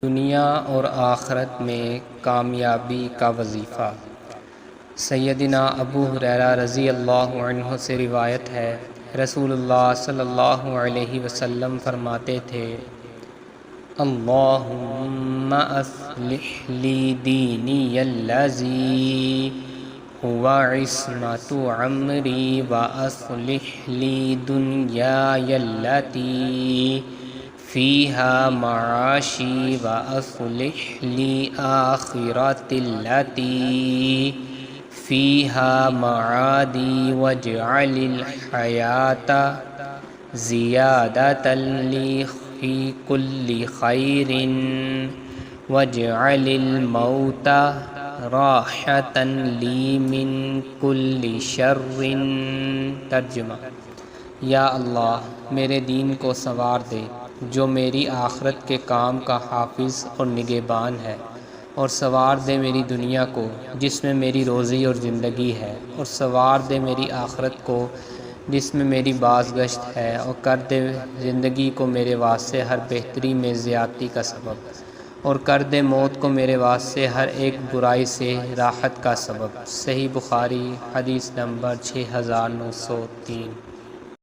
دنیا اور آخرت میں کامیابی کا وظیفہ۔ سیدنا ابو ہریرہ رضی اللہ عنہ سے روایت ہے، رسول اللہ صلی اللہ علیہ وسلم فرماتے تھے، اللہم اصلح لی دینی الذی هو عصمۃ عمری واصلح لی دنیای التی فیہا معاشی واصلح لی آخرتی التی فیہا معادی واجعل الحیاۃ زیادۃ لی فی کل خیر واجعل الموت راحۃ لی من کل شر۔ ترجمہ: یا اللہ میرے دین کو سنوار دے جو میری آخرت کے کام کا حافظ اور نگہبان ہے، اور سنوار دے میری دنیا کو جس میں میری روزی اور زندگی ہے، اور سنوار دے میری آخرت کو جس میں میری بازگشت ہے، اور کر دے زندگی کو میرے واسطے ہر بہتری میں زیادتی کا سبب، اور کر دے موت کو میرے واسطے ہر ایک برائی سے راحت کا سبب۔ صحیح بخاری حدیث نمبر 6903۔